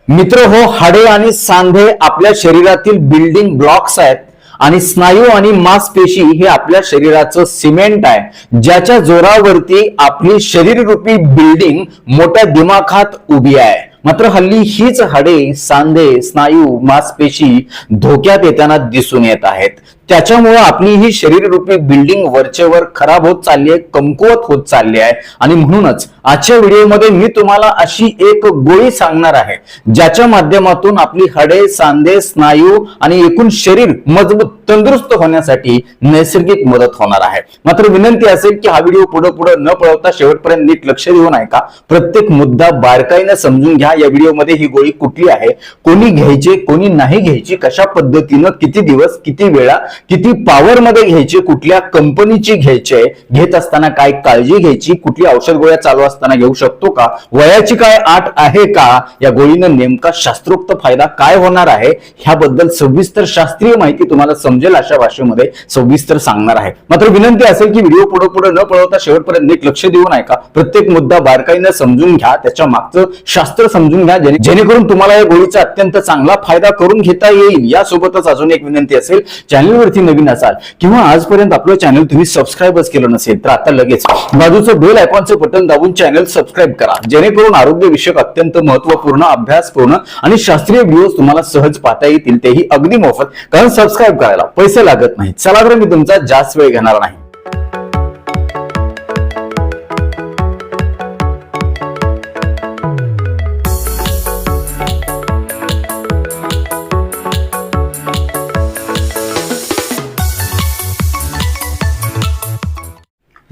मित्र हो, हाडे आणि सांधे आपल्या शरीरातील बिल्डिंग ब्लॉक्स आहेत आणि स्नायू आणि मांसपेशी हे आपल्या शरीराचं सिमेंट आहे, ज्याच्या जोरावरती आपली शरीररूपी बिल्डिंग मोठ्या दिमाखात उभी आहे. मात्र हल्ली हीच हाडे, सांधे, स्नायू, मांसपेशी धोक्यात येताना दिसून येत आहेत. त्याच्यामुळे आपली ही शरीररूपी बिल्डिंग वरचेवर खराब होत चालली आहे, कमकुवत होत चालली आहे. आणि म्हणूनच आजच्या व्हिडिओमध्ये मी तुम्हाला अशी एक गोळी सांगणार आहे, ज्याच्या माध्यमातून आपली हाडे, सांधे, स्नायू आणि एकूण शरीर मजबूत, तंदुरुस्त होण्यासाठी नैसर्गिक मदत होणार आहे. मात्र विनंती असेल की हा व्हिडिओ पुढे न पळवता शेवटपर्यंत नीट लक्ष देऊन ऐका. प्रत्येक मुद्दा बारकाईने समजून घ्या. या व्हिडिओमध्ये ही गोळी कुठली आहे, कोणी घ्यायची, कोणी नाही घ्यायची, कशा पद्धतीनं, किती दिवस, किती वेळा, किती पॉवर मध्ये घ्यायची, कुठल्या कंपनीची घ्यायची, घेत असताना काय काळजी घ्यायची, कुठली औषध गोळ्या चालू असताना घेऊ शकतो का, वयाची काय अट आहे का, या गोळीनं नेमका शास्त्रोक्त फायदा काय होणार आहे, ह्याबद्दल सविस्तर शास्त्रीय माहिती तुम्हाला समजेल अशा भाषेमध्ये सविस्तर सांगणार आहे. मात्र विनंती असेल की व्हिडिओ पुढे न पळवता शेवटपर्यंत नीट लक्ष देऊन ऐका. प्रत्येक मुद्दा बारकाईने समजून घ्या, त्याच्या मागचं शास्त्र समजून घ्या, जेणेकरून तुम्हाला या गोळीचा अत्यंत चांगला फायदा करून घेता येईल. यासोबतच अजून एक विनंती असेल, चॅनलवरती नवीन असाल किंवा आजपर्यंत आपलं चॅनल तुम्ही सबस्क्राईबच केलं नसेल तर आता लगेच बाजूचं बेल आयकॉनचं बटन दाबून चॅनल सबस्क्राईब करा, जेणेकरून आरोग्य विषयक अत्यंत महत्त्वपूर्ण, अभ्यासपूर्ण आणि शास्त्रीय व्हिडिओज तुम्हाला सहज पाहता येतील, तेही अगदी मोफत. कारण सबस्क्राईब करायला पैसे लागत नाही. चला तर मी तुमचा जास्त वेळ घेणार नाही.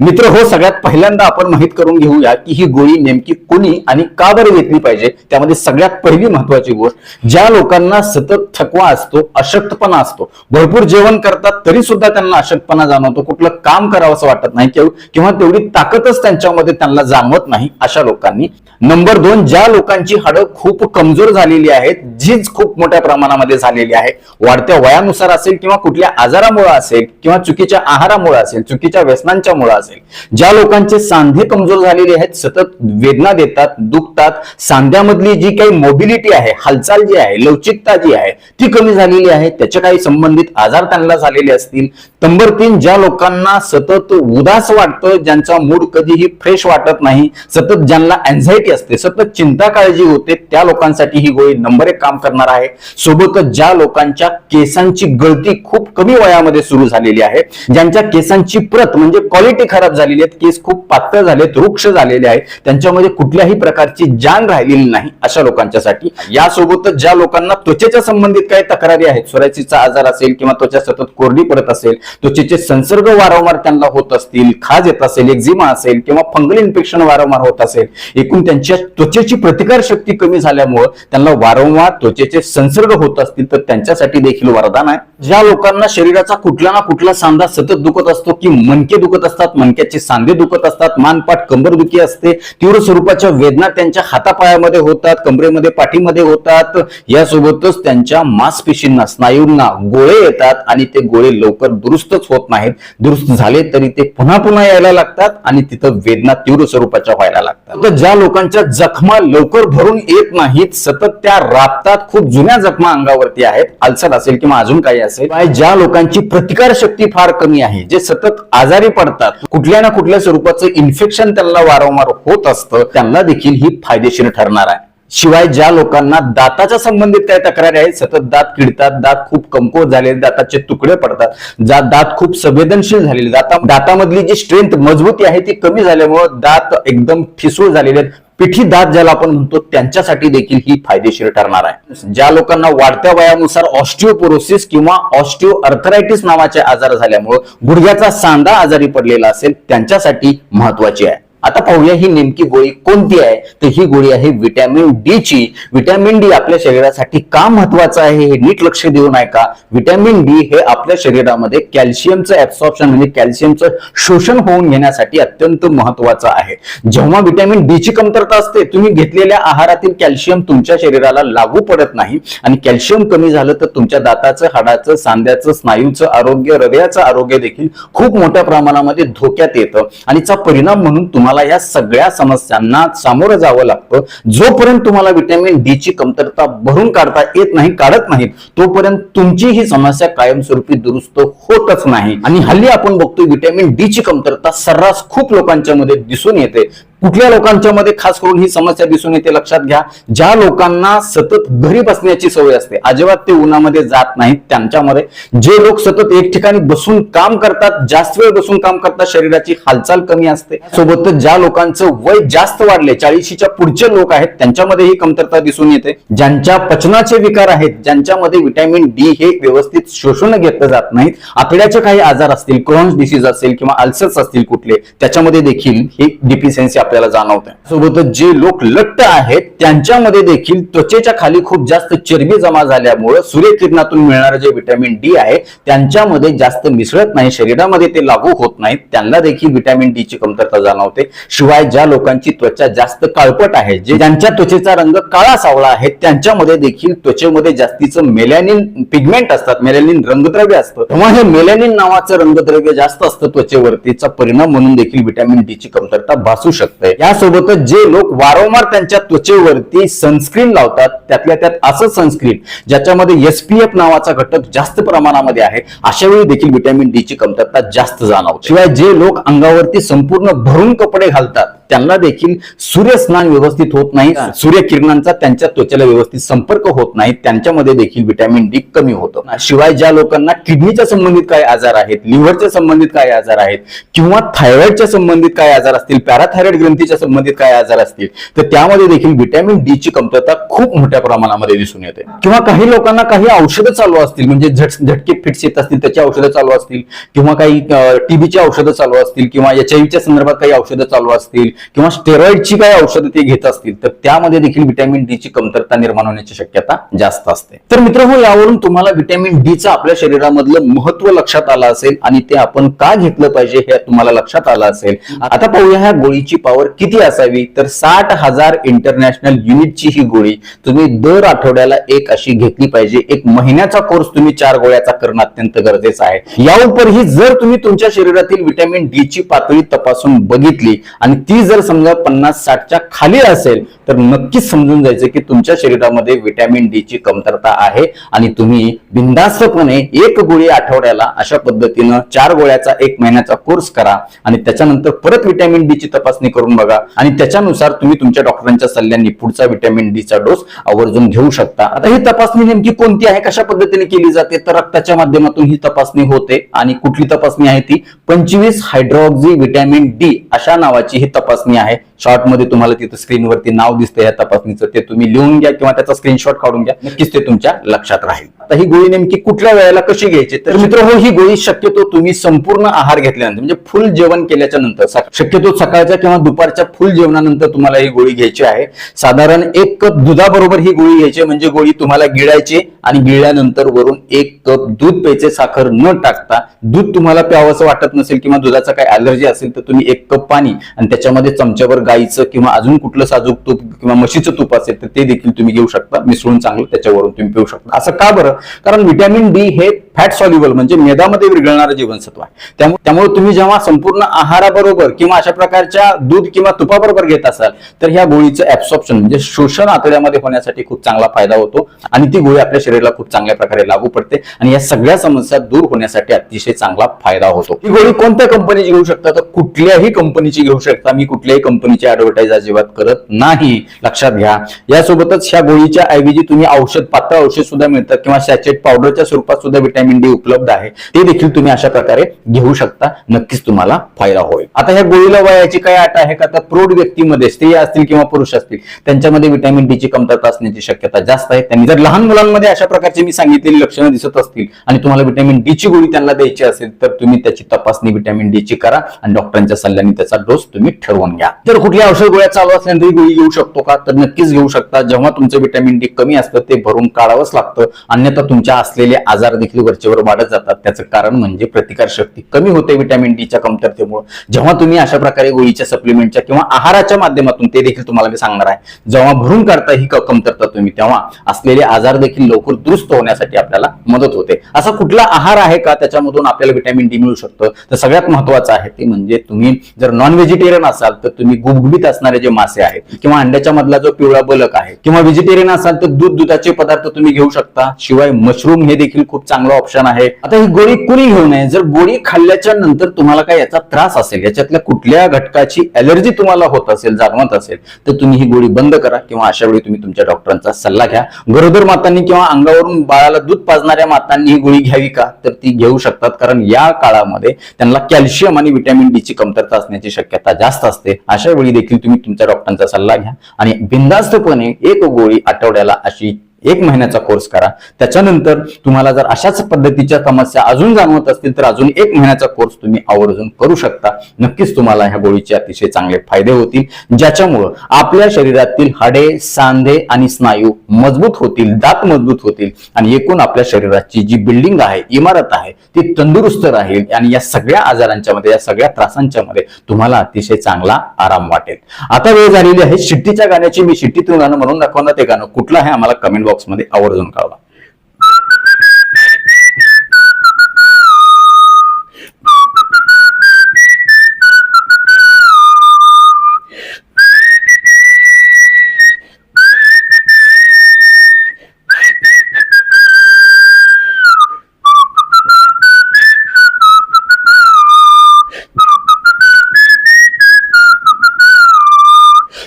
मित्र हो, सगळ्यात पहिल्यांदा आपण माहित करून घेऊया की ही गोळी नेमकी कोणी आणि का बरं घेतली पाहिजे. त्यामध्ये सगळ्यात पहिली महत्वाची गोष्ट, ज्या लोकांना सतत थकवा असतो, अशक्तपणा असतो, भरपूर जेवण करतात तरी सुद्धा त्यांना अशक्तपणा जाणवतो, कुठलं काम करावंसं वाटत नाही किंवा तेवढी ताकदच त्यांच्यामध्ये त्यांना जाणवत नाही, अशा लोकांनी. नंबर 2, ज्या लोकांची हाडं खूप कमजोर झालेली आहेत, झीज खूप मोठ्या प्रमाणामध्ये झालेली आहे, वाढत्या वयानुसार असेल किंवा कुठल्या आजारामुळे असेल किंवा चुकीच्या आहारामुळे असेल, चुकीच्या व्यसनांच्या मुळे असेल, ज्या लोकांचे सांधे कमजोर झालेले आहेत, सतत वेदना देतात, दुखतात, सांध्यामधली जी काही मोबिलिटी आहे, हालचाल जी आहे, लवचिकता जी आहे ती कमी झालेली आहे, त्याच्या काही संबंधित आजार त्यांना झालेले असतील. नंबर 3, ज्या लोकांना सतत उदास वाटतं, ज्यांचा मूड कधीही फ्रेश वाटत नाही, सतत ज्यांना अँझायटी असते, सतत चिंता काळजी होते, त्या लोकांसाठी ही गोळी नंबर 1 काम करणार आहे. सोबतच ज्या लोकांच्या केसांची गळती खूप कमी वयामध्ये सुरू झालेली आहे, ज्यांच्या केसांची प्रत म्हणजे क्वालिटी खराब झालेली आहेत, केस खूप पातळ झालेत, रुक्ष झालेले आहेत, त्यांच्यामध्ये कुठल्याही प्रकारची जान राहिलेली नाही, अशा लोकांच्यासाठी. यासोबतच ज्या लोकांना त्वचेच्या संबंधित काही तक्रारी आहेत, सोरायसिसचा आजार असेल किंवा त्वचा सतत कोरडी पडत असेल, त्वचेचे संसर्ग वारंवार त्यांना होत असतील, खाज येत असेल, एक्झिमा असेल किंवा फंगल इन्फेक्शन वारंवार होत असेल, एकूण त्यांच्या त्वचेची प्रतिकार शक्ती कमी झाल्यामुळे त्यांना वारंवार त्वचेचे संसर्ग होत असतील, तर त्यांच्यासाठी देखील वरदान आहे. ज्या लोकांना शरीराचा कुठला ना कुठला सांधा सतत दुखत असतो, की मणके दुखत असतात, मणक्याचे सांधे दुखत असतात, मानपाठ कंबरदुखी असते, तीव्र स्वरूपाच्या वेदना त्यांच्या हातापायामध्ये होतात, कमरेमध्ये, पाठीमध्ये होतात, यासोबतच त्यांच्या मांसपेशींना, स्नायूंना गोळे येतात आणि ते गोळे लवकर दुरुस्तच होत नाहीत. दुरुस्त झाले तरी ते पुन्हा पुन्हा यायला लागतात आणि तिथं वेदना तीव्र स्वरूपाच्या व्हायला लागतात. तर ज्या लोकांच्या जखमा लवकर भरून येत नाहीत, सतत त्या राबतात, खूप जुन्या जखमा अंगावरती आहेत, अल्सर असेल किंवा अजून काही असेल, ज्या लोकांची प्रतिकार शक्ती फार कमी आहे, जे सतत आजारी पडतात, कुठल्या ना कुठल्या स्वरूपाचं इन्फेक्शन त्यांना वारंवार होत असतं, त्यांना देखील ही फायदेशीर ठरणार आहे. शिवाय ज्या लोकांना दाताच्या संबंधित काही तक्रारी आहेत, सतत दात किडतात, दात खूप कमकुवत झालेले, दाताचे तुकडे पडतात, दात खूप संवेदनशील झालेले, दातामधली जी स्ट्रेंथ, मजबूती आहे ती कमी झाल्यामुळे दात एकदम ठिसूळ झालेले आहेत, पिठी दात ज्याला आपण म्हणतो, त्यांच्यासाठी देखील ही फायदेशीर ठरणार आहे. ज्या लोकांना वाढत्या वयानुसार ऑस्टिओपोरोसिस किंवा ऑस्टिओ अर्थरायटिस नावाचे आजार झाल्यामुळे गुडघ्याचा सांधा आजारी पडलेला असेल, त्यांच्यासाठी महत्वाची आहे. आता पाहूया ही नेमकी गोळी कोणती आहे. तर ही गोळी आहे विटॅमिन डी ची. विटॅमिन डी आपल्या शरीरासाठी का महत्वाचं आहे हे नीट लक्ष देऊन ऐका. विटॅमिन डी हे आपल्या शरीरामध्ये कॅल्शियमचं ऍब्सॉर्प्शन म्हणजे कॅल्शियमचं शोषण होऊन घेण्यासाठी अत्यंत महत्वाचं आहे. जेव्हा व्हिटॅमिन डी ची कमतरता असते, तुम्ही घेतलेल्या आहारातील कॅल्शियम तुमच्या शरीराला लागू पडत नाही आणि कॅल्शियम कमी झालं तर तुमच्या दाताचं, हाडाचं, सांध्याचं, स्नायूचं आरोग्य, हृदयाचं आरोग्य देखील खूप मोठ्या प्रमाणामध्ये धोक्यात येतं आणि चा परिणाम म्हणून तुम्हाला या सगळ्या समस्यांना सामोरं जावं लागतं. जोपर्यंत तुम्हाला व्हिटॅमिन डी ची कमतरता भरून काढता येत नाही, काढत नाहीत, तोपर्यंत तुमची ही समस्या कायमस्वरूपी दुरुस्त होतच नाही. आणि हल्ली आपण बघतोय व्हिटॅमिन डी ची कमतरता सर्रास खूप लोकांच्या मध्ये दिसून येते. कुठल्या लोकांच्या मध्ये खास करून ही समस्या दिसून येते लक्षात घ्या, ज्या लोकांना सतत घरी बसण्याची सवय असते, अजिबात ते उन्हामध्ये जात नाहीत, त्यांच्यामध्ये जे लोक सतत एक ठिकाणी बसून काम करतात, जास्त वेळ बसून काम करतात, शरीराची हालचाल कमी असते, सोबतच ज्या लोकांचं वय जास्त वाढले, 40च्या पुढचे लोक आहेत, त्यांच्यामध्ये ही कमतरता दिसून येते. ज्यांच्या पचनाचे विकार आहेत, ज्यांच्यामध्ये व्हिटॅमिन डी हे व्यवस्थित शोषून घेतलं जात नाहीत, आतड्याचे काही आजार असतील, क्रोन्स डिसीज असेल किंवा अल्सर्स असतील कुठले, त्याच्यामध्ये देखील ही डिफिशियन्सी आपल्याला जाणवते. सोबतच जे लोक लठ्ठ आहेत त्यांच्यामध्ये देखील त्वचेच्या खाली खूप जास्त चरबी जमा झाल्यामुळे सूर्यकिरणातून मिळणारे जे व्हिटॅमिन डी आहे त्यांच्यामध्ये जास्त मिसळत नाही, शरीरामध्ये ते लागू होत नाहीत, त्यांना देखील व्हिटॅमिन डी ची कमतरता जाणवते. शिवाय ज्या लोकांची त्वचा जास्त काळपट आहे, ज्यांच्या त्वचेचा रंग काळा सावळा आहे, त्यांच्यामध्ये देखील त्वचेमध्ये जास्तीचं मेलॅनिन पिगमेंट असतात, मेलॅनिन रंगद्रव्य असतं. तेव्हा हे मेलॅनिन नावाचं रंगद्रव्य जास्त असतं त्वचेवरतीचा परिणाम म्हणून देखील व्हिटॅमिन डी ची कमतरता भासू शकते. यासोबतच जे लोक वारंवार त्यांच्या त्वचेवरती सनस्क्रीन लावतात, त्यातल्या त्यात असं सनस्क्रीन ज्याच्यामध्ये एसपीएफ नावाचा घटक जास्त प्रमाणामध्ये आहे, अशा वेळी देखील व्हिटॅमिन डी ची कमतरता जास्त जाणवते. शिवाय जे लोक अंगावरती संपूर्ण भरून कपडे घालतात त्यांना देखील सूर्यस्नान व्यवस्थित होत नाही, सूर्यकिरणांचा त्यांच्या त्वचेला व्यवस्थित संपर्क होत नाही, त्यांच्यामध्ये देखील व्हिटॅमिन डी कमी होतं. शिवाय ज्या लोकांना किडनीच्या संबंधित काही आजार आहेत, लिव्हरच्या संबंधित काही आजार आहेत किंवा थायरॉइडच्या संबंधित काही आजार असतील, पॅराथायरॉइड ग्रंथीच्या संबंधित काही आजार असतील, तर त्यामध्ये देखील व्हिटॅमिन डी ची कमतरता खूप मोठ्या प्रमाणामध्ये दिसून येते. किंवा काही लोकांना काही औषधं चालू असतील, म्हणजे झटके फिट्स येत असतील त्याची औषधं चालू असतील, किंवा काही टीबीची औषधं चालू असतील, किंवा एचआयव्हीच्या संदर्भात काही औषधं चालू असतील, किंवा स्टेरॉइडची काही औषधं ते घेत असतील, तर त्यामध्ये देखील व्हिटॅमिन डी ची कमतरता निर्माण होण्याची शक्यता जास्त असते. तर मित्रांनो, यावरून तुम्हाला व्हिटॅमिन डी चं आपल्या शरीरामधलं महत्व लक्षात आलं असेल आणि ते आपण का घेतलं पाहिजे हे तुम्हाला लक्षात आलं असेल. आता पाहूया ह्या गोळीची पॉवर किती असावी. तर 60,000 इंटरनॅशनल युनिटची ही गोळी तुम्ही दर आठवड्याला एक अशी घेतली पाहिजे. एक महिन्याचा कोर्स तुम्ही 4 गोळ्याचा करणं अत्यंत गरजेचं आहे. याउपरही जर तुम्ही तुमच्या शरीरातील व्हिटॅमिन डी ची पातळी तपासून बघितली आणि ती जर समजा 50-60च्या खाली असेल तर नक्कीच समजून जायचं की तुमच्या शरीरामध्ये व्हिटॅमिन डी ची कमतरता आहे आणि तुम्ही बिनधास्तपणे एक गोळी आठवड्याला अशा पद्धतीनं 4 गोळ्याचा 1 महिन्याचा कोर्स करा आणि त्याच्यानंतर परत व्हिटॅमिन डी ची तपासणी करून बघा आणि त्याच्यानुसार तुम्ही तुमच्या डॉक्टरांच्या सल्ल्याने पुढचा व्हिटॅमिन डी चा डोस आवर्जून घेऊ शकता. आता ही तपासणी नेमकी कोणती आहे, कशा पद्धतीने केली जाते, तर रक्ताच्या माध्यमातून ही तपासणी होते. आणि कुठली तपासणी आहे ती 25 हायड्रॉक्झी व्हिटॅमिन डी अशा नावाची ही तपासणी आहे. शॉर्ट मध्ये तुम्हाला तिथं स्क्रीनवरती नाव दिसतं या तपासणीचं, ते तुम्ही लिहून घ्या किंवा त्याचा स्क्रीनशॉट काढून घ्या, नक्कीच ते तुमच्या लक्षात राहील. आता ही गोळी नेमकी कुठल्या वेळेला कशी घ्यायची, तर मित्रांनो ही गोळी शक्यतो तुम्ही संपूर्ण आहार घेतल्यानंतर म्हणजे फुल जेवण केल्याच्या नंतर, शक्यतो सकाळच्या किंवा दुपारच्या फुल जेवणानंतर तुम्हाला ही गोळी घ्यायची आहे. साधारण 1 कप दुधाबरोबर ही गोळी घ्यायची, म्हणजे गोळी तुम्हाला गिळायची आणि गिळल्यानंतर वरून 1 कप दूध प्यायचे साखर न टाकता. दूध तुम्हाला प्यावंसं वाटत नसेल किंवा दुधाचा काही ॲलर्जी असेल तर तुम्ही 1 कप पाणी आणि त्याच्यामध्ये चमच्यावर गाईचं किंवा अजून कुठलं साजूक तूप किंवा म्हशीचं तूप असेल तर ते देखील तुम्ही घेऊ शकता, मिसळून चांगलं त्याच्यावरून तुम्ही पिऊ शकता. असं का बरं, कारण व्हिटॅमिन डी हे फॅट सॉल्युबल म्हणजे मेदामध्ये विरघळणारं जीवनसत्व आहे. त्यामुळे तुम्ही जेव्हा संपूर्ण आहाराबरोबर किंवा अशा प्रकारच्या दूध किंवा तुपाबरोबर घेत असाल तर ह्या गोळीचं ऍब्सॉर्प्शन म्हणजे शोषण आतड्यामध्ये होण्यासाठी खूप चांगला फायदा होतो आणि ती गोळी आपल्या शरीराला खूप चांगल्या प्रकारे लागू पडते आणि या सगळ्या समस्या दूर होण्यासाठी अतिशय चांगला फायदा होतो. ही गोळी कोणत्या कंपनीची घेऊ शकता, तर कुठल्याही कंपनीची घेऊ शकता. मी कुठल्याही कंपनीची ऍडव्हर्टाईज अजिबात करत नाही, लक्षात घ्या. यासोबतच ह्या गोळीच्या ऐवजी तुम्ही औषध, पातळ औषध सुद्धा मिळतात किंवा सॅचेट पावडरच्या स्वरूपात सुद्धा व्हिटॅमिन डी उपलब्ध आहे, ते देखील तुम्ही अशा प्रकारे घेऊ शकता. नक्कीच तुम्हाला फायदा होईल. आता ह्या गोळीला वयाची काही अट आहे का, तर प्रौढ व्यक्तीमध्ये, स्त्री असतील किंवा पुरुष असतील, त्यांच्यामध्ये व्हिटॅमिन डी ची कमतरता असण्याची शक्यता जास्त आहे. त्यांनी जर लहान मुलांमध्ये अशा प्रकारची मी सांगितलेली लक्षणं दिसत असतील आणि तुम्हाला व्हिटॅमिन डी ची गोळी त्यांना द्यायची असेल तर तुम्ही त्याची तपासणी व्हिटॅमिन डी ची करा आणि डॉक्टरांच्या सल्ल्याने त्याचा डोस तुम्ही ठरवून घ्या. जर कुठल्या औषध गोळ्या चालू असल्यानंतर गोळी घेऊ शकतो का? तर नक्कीच घेऊ शकता. जेव्हा तुमचं व्हिटॅमिन डी कमी असतं ते भरून काढावंच लागतं, अन्यथा तुमच्या असलेले आजार देखील वरचेवर वाढत जातात. त्याचं कारण म्हणजे प्रतिकार शक्ती कमी होते व्हिटॅमिन डीच्या कमतरतेमुळे. जेव्हा तुम्ही अशा प्रकारे गोळीच्या सप्लिमेंटच्या किंवा आहाराच्या माध्यमातून, ते देखील तुम्हाला मी सांगणार आहे, जेव्हा भरून काढता ही कमतरता तुम्ही, तेव्हा असलेले आजार देखील लवकर दुरुस्त होण्यासाठी आपल्याला मदत होते. असा कुठला आहार आहे का त्याच्यामधून आपल्याला व्हिटॅमिन डी मिळू शकतं? तर सगळ्यात महत्वाचं आहे ते म्हणजे तुम्ही जर नॉन व्हेजिटेरियन असाल तर तुम्ही गुबगुबीत असणारे जे मासे आहेत किंवा अंड्याच्या मधला जो पिवळा बलक आहे, किंवा व्हेजिटेरियन असाल तर दुधाचे पदार्थ तुम्ही घेऊ शकता. शिवाय मशरूम हे देखील खूप चांगला ऑप्शन आहे. आता ही गोळी कुणी घेऊ नये? जर गोळी खाल्ल्याच्या नंतर तुम्हाला काय याचा त्रास असेल, याच्यातल्या कुठल्या घटकाची अलर्जी तुम्हाला होत असेल, जाणवत असेल, तर तुम्ही ही गोळी बंद करा किंवा अशा वेळी तुम्ही तुमच्या डॉक्टरांचा सल्ला घ्या. गरोदर मातांनी किंवा अंगावरून बाळाला दूध पाजणाऱ्या मातांनी ही गोळी घ्यावी का? तर ती घेऊ शकतात, कारण या काळामध्ये त्यांना कॅल्शियम आणि व्हिटॅमिन डी ची कमतरता असण्याची शक्यता जास्त असते. अशा वेळी देखील तुम्ही तुमच्या डॉक्टरांचा सल्ला घ्या आणि बिनधास्तपणे एक गोळी आठवड्याला अशी 1 महिन्याचा कोर्स करा. त्याच्यानंतर तुम्हाला जर अशाच पद्धतीच्या समस्या अजून जाणवत असतील तर अजून 1 महिन्याचा कोर्स तुम्ही आवर्जून करू शकता. नक्कीच तुम्हाला ह्या गोळीचे अतिशय चांगले फायदे होतील, ज्याच्यामुळं आपल्या शरीरातील हाडे, सांधे आणि स्नायू मजबूत होतील, दात मजबूत होतील आणि एकूण आपल्या शरीराची जी बिल्डिंग आहे, इमारत आहे, ती तंदुरुस्त राहील आणि या सगळ्या आजारांच्या मध्ये, या सगळ्या त्रासांच्या मध्ये तुम्हाला अतिशय चांगला आराम वाटेल. आता वेळ झालेली आहे शिट्टीच्या गाण्याची. मी शिट्टीतून गाणं म्हणून दाखवणार, ते गाणं कुठलं आहे आम्हाला कमेंट बॉक्स मध्ये आवर्जून कळवा.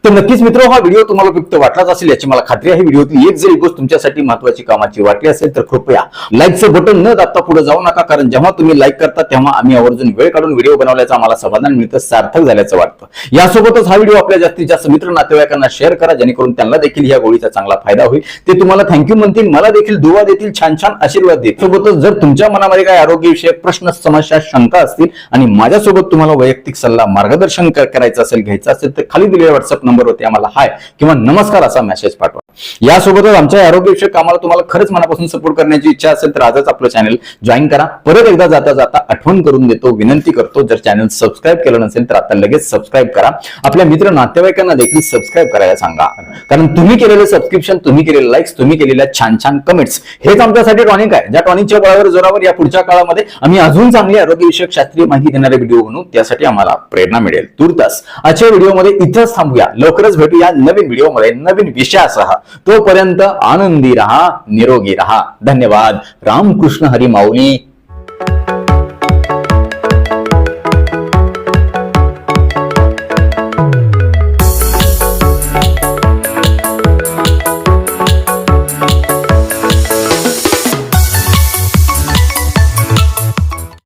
तर नक्कीच मित्र, हा व्हिडिओ तुम्हाला उपयुक्त वाटलाच असेल याची मला खात्री आहे. व्हिडिओतील एक जरी गोष्ट तुमच्यासाठी महत्वाची, कामाची वाटली असेल तर कृपया लाईकचं बटन न दाबता पुढे जाऊ नका, कारण जेव्हा तुम्ही लाईक करता तेव्हा आम्ही आवर्जून वेळ काढून व्हिडिओ बनवल्याचं आम्हाला समाधान मिळतं, सार्थक झाल्याचं वाटतं. यासोबतच हा व्हिडिओ आपल्या जास्तीत जास्त मित्र नातेवाईकांना शेअर करा, जेणेकरून त्यांना देखील या गोळीचा चांगला फायदा होईल. ते तुम्हाला थँक्यू म्हणतील, मला देखील दुवा देतील, छान छान आशीर्वाद देतील. सोबतच जर तुमच्या मनामध्ये काही आरोग्यविषयक प्रश्न, समस्या, शंका असतील आणि माझ्यासोबत तुम्हाला वैयक्तिक सल्ला, मार्गदर्शन करायचं असेल, घ्यायचं असेल, तर खाली दिलेल्या व्हॉट्सअप नंबरवरती आम्हाला हाय किंवा नमस्कार असा मेसेज पाठवा. यासोबतच आमच्या आरोग्यविषयक कामाला तुम्हाला खरंच मनापासून सपोर्ट करण्याची इच्छा असेल तर आजच आपलं चॅनल जॉईन करा. परत एकदा जाता जाता आठवण करून देतो, विनंती करतो, जर चॅनल सबस्क्राईब केलं नसेल तर आता लगेच सबस्क्राईब करा. आपल्या मित्र नातेवाईकांना देखील सबस्क्राईब करायला सांगा, कारण तुम्ही केलेले सबस्क्रिप्शन, तुम्ही केलेले लाईक्स, तुम्ही केलेल्या छान छान कमेंट्स हेच आमच्यासाठी टॉनिक आहे. ज्या टॉनिकच्या बळावर, जोरावर या पुढच्या काळामध्ये आम्ही अजून चांगली आरोग्यविषयक शास्त्रीय माहिती देणारे व्हिडिओ बनवू, त्यासाठी आम्हाला प्रेरणा मिळेल. तुर्तास आजच्या व्हिडिओमध्ये इथंच थांबूया. लवकरच भेटूया नवीन व्हिडिओमध्ये नवीन विषयासह. तोपर्यंत आनंदी रहा, निरोगी रहा. धन्यवाद. रामकृष्ण हरी माऊली.